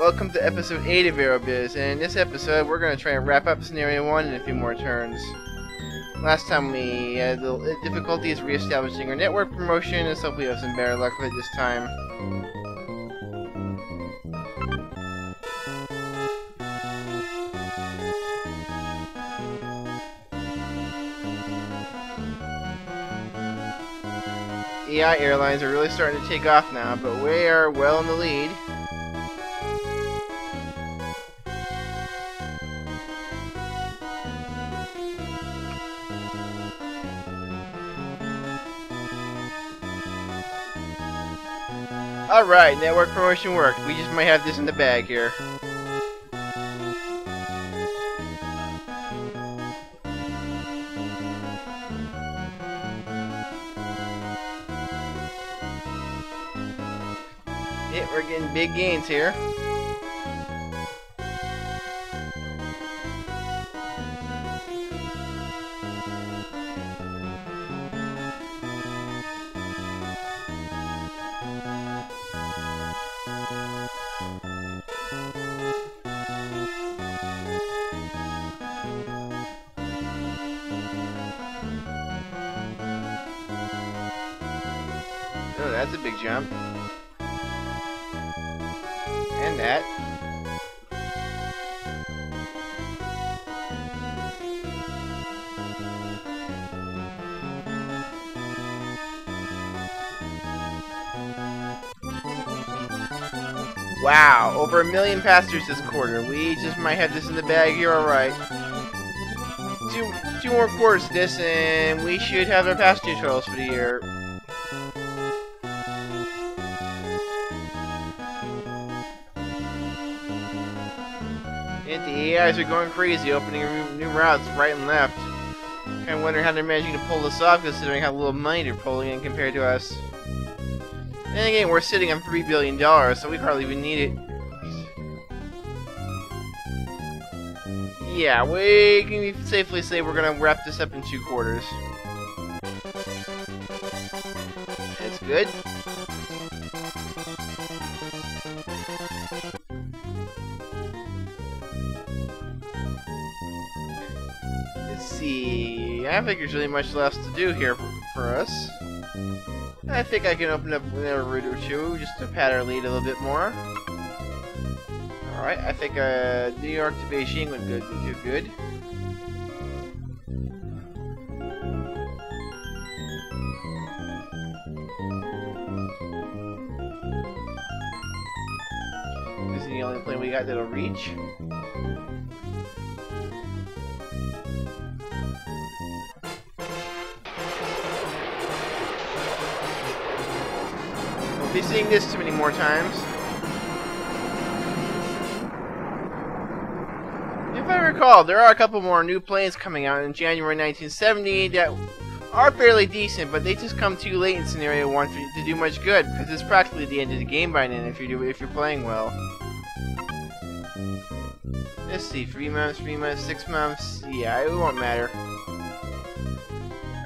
welcome to episode 8 of Aerobiz, and in this episode we're going to try and wrap up Scenario 1 in a few more turns. Last time we had a little difficulties re-establishing our network promotion, and so hopefully we have some better luck with it this time. AI airlines are really starting to take off now, but we are well in the lead. Alright, network promotion worked. We just might have this in the bag here. Yeah, we're getting big gains here. Oh, that's a big jump. And that. Wow, over 1 million passengers this quarter. We just might have this in the bag here, alright. Two more quarters to this, and we should have our passenger totals for the year. And the AIs are going crazy, opening new routes right and left. Kind of wondering how they're managing to pull this off, considering how little money they're pulling in compared to us. And again, we're sitting on $3 billion, so we hardly even need it. Yeah, we can safely say we're gonna wrap this up in 2 quarters. That's good. Let's see. I don't think there's really much left to do here for us. I think I can open up another route or two just to pad our lead a little bit more. Alright, I think New York to Beijing would be good. This is the only plane we got that'll reach. We'll be seeing this too many more times. If I recall, there are a couple more new planes coming out in January 1970 that are fairly decent, but they just come too late in Scenario 1 for you to do much good, because it's practically the end of the game by then if you're playing well. Let's see, 3 months, 6 months, yeah, it won't matter.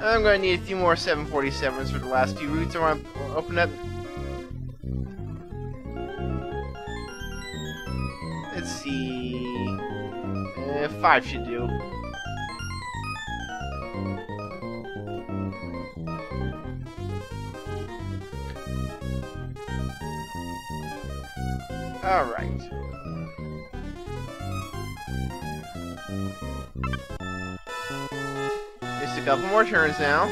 I'm going to need a few more 747s for the last few routes I want to open up. Let's see... 5 should do. Alright. Just a couple more turns now.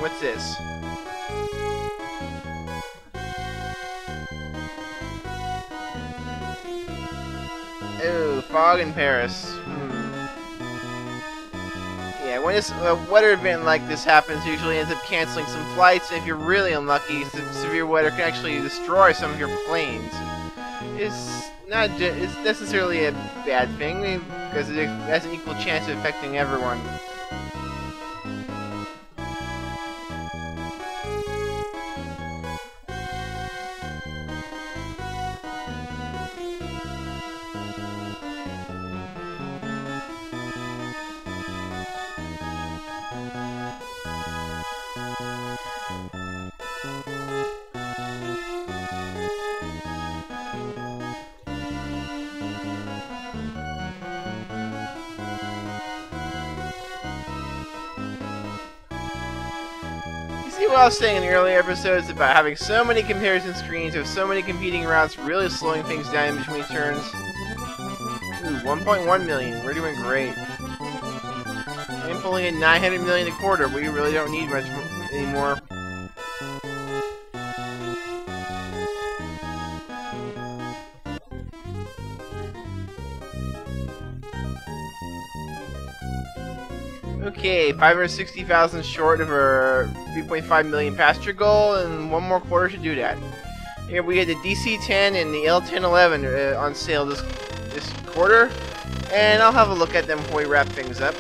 What's this? Oh, fog in Paris. Yeah, when this weather event like this happens, usually ends up canceling some flights. And if you're really unlucky, severe weather can actually destroy some of your planes. It's necessarily a bad thing because it has an equal chance of affecting everyone. See what I was saying in the earlier episodes about having so many comparison screens with so many competing routes really slowing things down in between turns? Ooh, 1.1 million. We're doing great. I'm pulling in 900 million a quarter. We really don't need much anymore. Okay, 560,000 short of our 3.5 million passenger goal, and one more quarter to do that. Here we had the DC-10 and the L-1011 on sale this quarter, and I'll have a look at them before we wrap things up.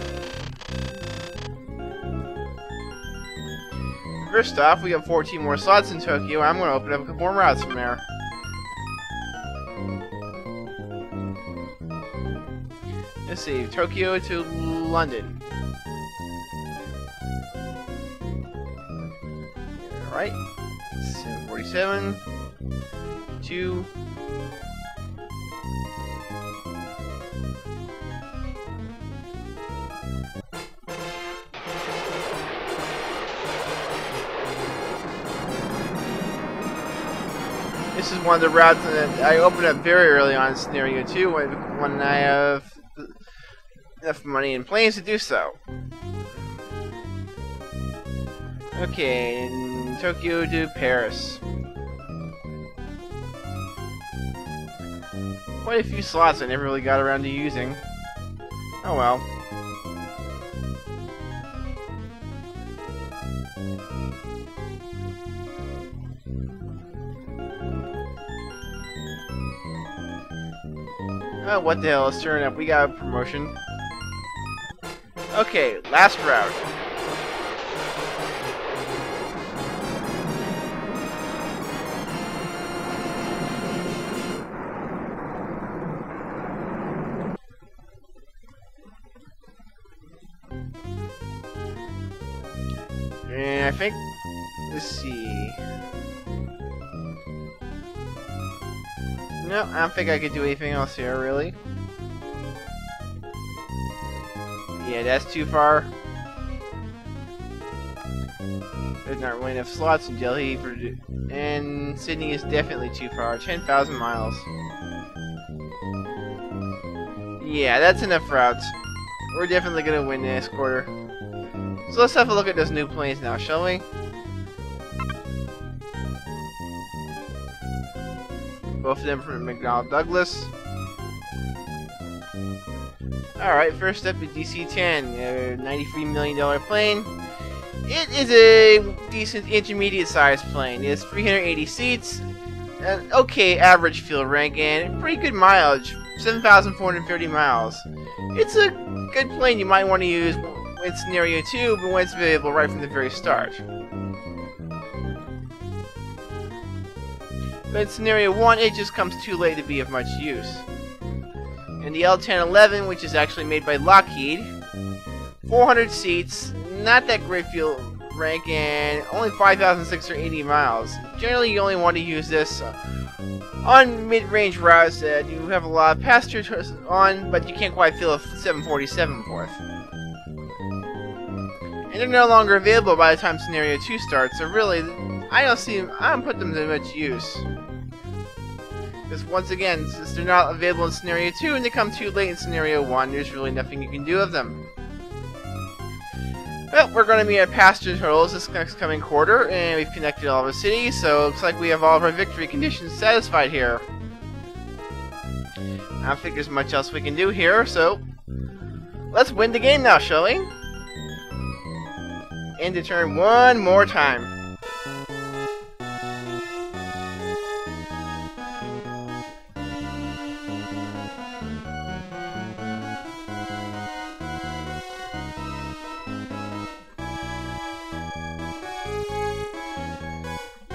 First off, we have 14 more slots in Tokyo. I'm going to open up a couple more routes from there. Let's see, Tokyo to London. Alright, 747, 2. This is one of the routes that I opened up very early on in Scenario 2 when I have enough money and planes to do so. Okay, Tokyo to Paris. Quite a few slots I never really got around to using. Oh well. Oh, what the hell, let's turn it up. We got a promotion. Okay, last route. And I think, let's see. No, I don't think I could do anything else here, really. Yeah, that's too far. There's not really enough slots in Delhi for, and Sydney is definitely too far. 10,000 miles. Yeah, that's enough routes. We're definitely gonna win this quarter. So let's have a look at those new planes now, shall we? Both of them from McDonnell Douglas. Alright, first up is DC-10, a $93 million plane. It is a decent intermediate-sized plane. It has 380 seats, an okay average fuel rank, and pretty good mileage, 7,430 miles. It's a good plane you might want to use in Scenario 2, but when it's available right from the very start. But in Scenario 1, it just comes too late to be of much use. And the L-1011, which is actually made by Lockheed, 400 seats, not that great fuel rank, and only 5,680 miles. Generally, you only want to use this on mid-range routes that you have a lot of passengers on, but you can't quite fill a 747 for it. And they're no longer available by the time Scenario 2 starts, so really, I don't put them to much use. Because once again, since they're not available in Scenario 2 and they come too late in Scenario 1, there's really nothing you can do with them. Well, we're going to be at passenger totals this next coming quarter, and we've connected all of the cities, so it looks like we have all of our victory conditions satisfied here. I don't think there's much else we can do here, so let's win the game now, shall we? End the turn one more time.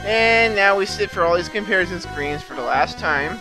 And now we sit for all these comparison screens for the last time.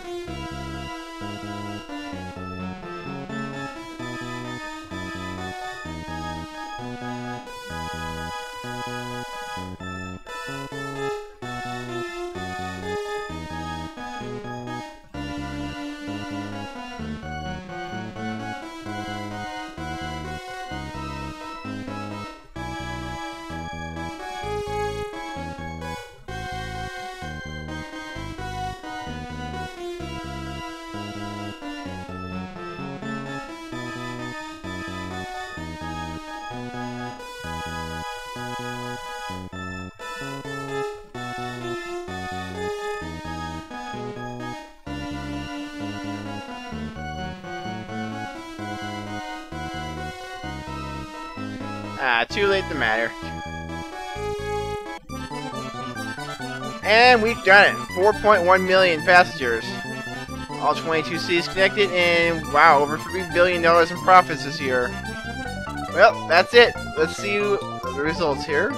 Too late to matter. And we've done it. 4.1 million passengers. All 22 cities connected, and wow, over $3 billion in profits this year. Well, that's it. Let's see the results here.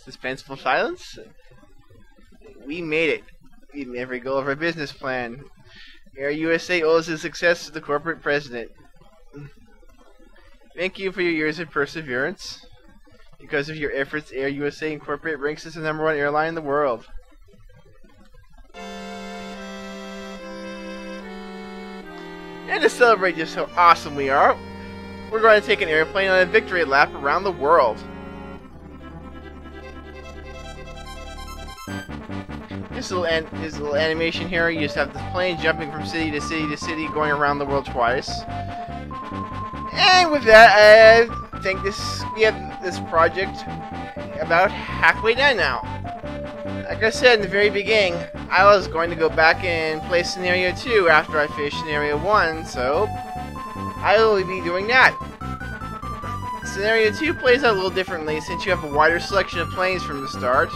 Suspenseful silence. We made it. We met every goal of our business plan. Air USA owes its success to the corporate president. Thank you for your years of perseverance. Because of your efforts, Air USA Incorporated ranks as the #1 airline in the world. And to celebrate just how awesome we are, we're going to take an airplane on a victory lap around the world. This little animation here, you just have this plane jumping from city to city to city, going around the world twice. And with that, I think we have this project about halfway done now. Like I said in the very beginning, I was going to go back and play Scenario 2 after I finished Scenario 1, so I will be doing that. Scenario 2 plays out a little differently since you have a wider selection of planes from the start,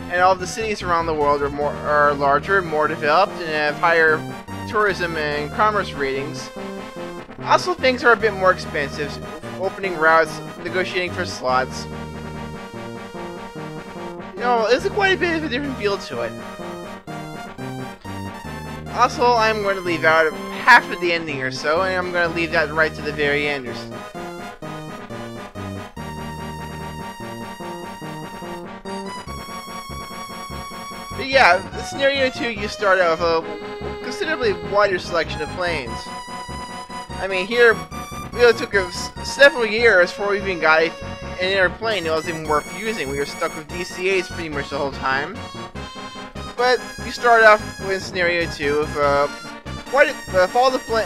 and all of the cities around the world are larger, more developed, and have higher tourism and commerce ratings. Also, things are a bit more expensive, opening routes, negotiating for slots. You know, there's quite a bit of a different feel to it. Also, I'm going to leave out half of the ending or so, and I'm going to leave that right to the very end. But yeah, the Scenario 2, you start out with a considerably wider selection of planes. I mean, here, it took us several years before we even got an airplane that was even worth using. We were stuck with DCAs pretty much the whole time. But you start off with Scenario 2 with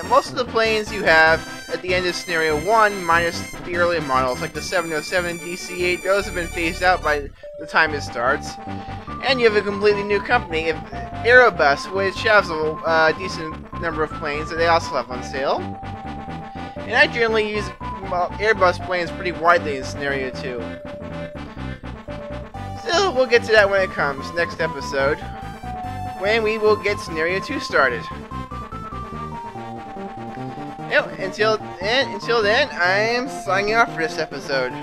most of the planes you have at the end of Scenario 1, minus the earlier models, like the 707 DC-8. Those have been phased out by the time it starts. And you have a completely new company, Aerobiz, which has a decent number of planes that they also have on sale. And I generally use Airbus planes pretty widely in Scenario 2. Still, we'll get to that when it comes, next episode, when we will get Scenario 2 started. Yep, until then, I am signing off for this episode.